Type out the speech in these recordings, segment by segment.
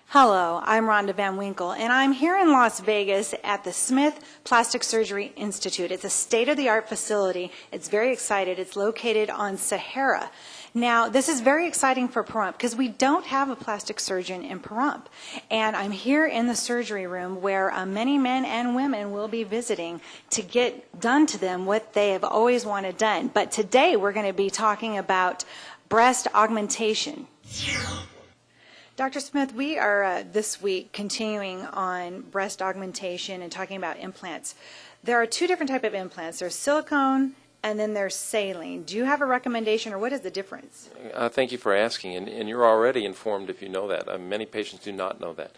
Hello, I'm Rhonda Van Winkle, and I'm here in Las Vegas at the Smith Plastic Surgery Institute. It's a state-of-the-art facility. It's very excited. It's located on Sahara. Now, this is very exciting for Pahrump because we don't have a plastic surgeon in Pahrump. And I'm here in the surgery room where many men and women will be visiting to get done to them what they have always wanted done. But today we're going to be talking about breast augmentation. Dr. Smith, we are this week continuing on breast augmentation and talking about implants. There are two different types of implants. There's silicone and then there's saline. Do you have a recommendation, or what is the difference? Thank you for asking, and you're already informed if you know that. Many patients do not know that.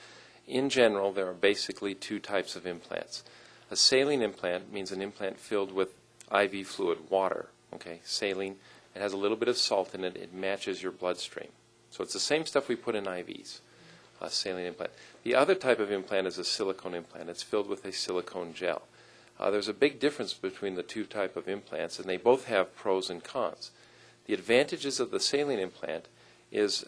In general, there are basically two types of implants. A saline implant means an implant filled with IV fluid, water, okay, saline. It has a little bit of salt in it. It matches your bloodstream. So it's the same stuff we put in IVs, a saline implant. The other type of implant is a silicone implant. It's filled with a silicone gel. There's a big difference between the two types of implants, and they both have pros and cons. The advantages of the saline implant is,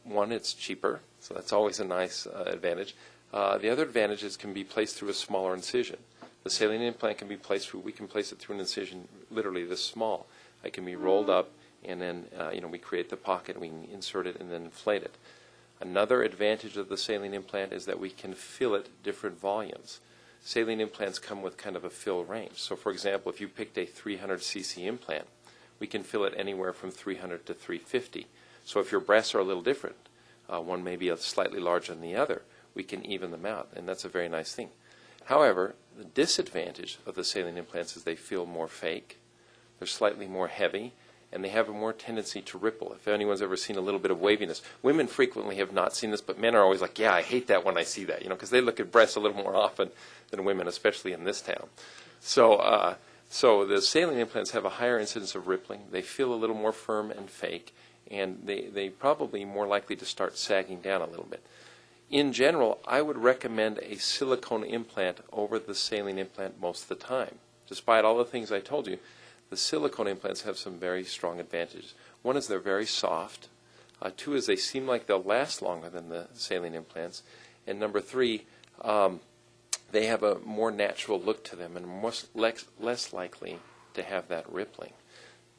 one, it's cheaper, so that's always a nice advantage. The other advantage is it can be placed through a smaller incision. The saline implant can be placed through, we can place it through an incision literally this small. It can be rolled up, and then we create the pocket, we can insert it and then inflate it. Another advantage of the saline implant is that we can fill it different volumes. Saline implants come with kind of a fill range. So for example, if you picked a 300 cc implant, we can fill it anywhere from 300 to 350. So if your breasts are a little different, one may be slightly larger than the other, we can even them out, and that's a very nice thing. However, the disadvantage of the saline implants is they feel more fake, they're slightly more heavy, and they have a more tendency to ripple. If anyone's ever seen a little bit of waviness, women frequently have not seen this, but men are always like, yeah, I hate that when I see that, because they look at breasts a little more often than women, especially in this town. So the saline implants have a higher incidence of rippling. They feel a little more firm and fake, and they probably more likely to start sagging down a little bit. In general, I would recommend a silicone implant over the saline implant most of the time. Despite all the things I told you, the silicone implants have some very strong advantages. One is they're very soft. Two is they seem like they'll last longer than the saline implants. And number three, they have a more natural look to them and less likely to have that rippling.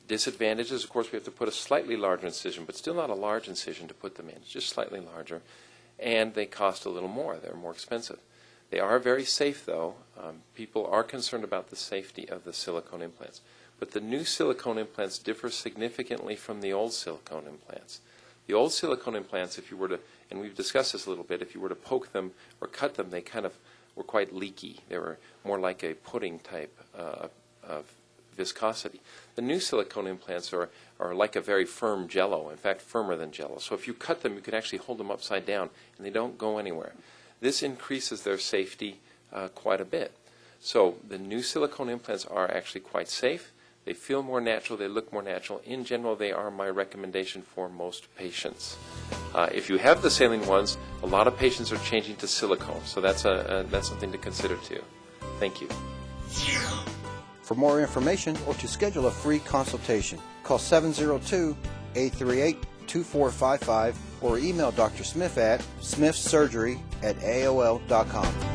Disadvantages, of course, we have to put a slightly larger incision, but still not a large incision to put them in. It's just slightly larger. And they cost a little more. They're more expensive. They are very safe, though. People are concerned about the safety of the silicone implants. But the new silicone implants differ significantly from the old silicone implants. The old silicone implants, if you were to, and we've discussed this a little bit, if you were to poke them or cut them, they kind of were quite leaky. They were more like a pudding type of viscosity. The new silicone implants are like a very firm Jell-O, in fact firmer than Jell-O. So if you cut them, you can actually hold them upside down and they don't go anywhere. This increases their safety quite a bit. So the new silicone implants are actually quite safe. They feel more natural, they look more natural. In general, they are my recommendation for most patients. If you have the saline ones, a lot of patients are changing to silicone, so that's something to consider too. Thank you. For more information or to schedule a free consultation, call 702-838-2455 or email Dr. Smith at smithsurgery@aol.com.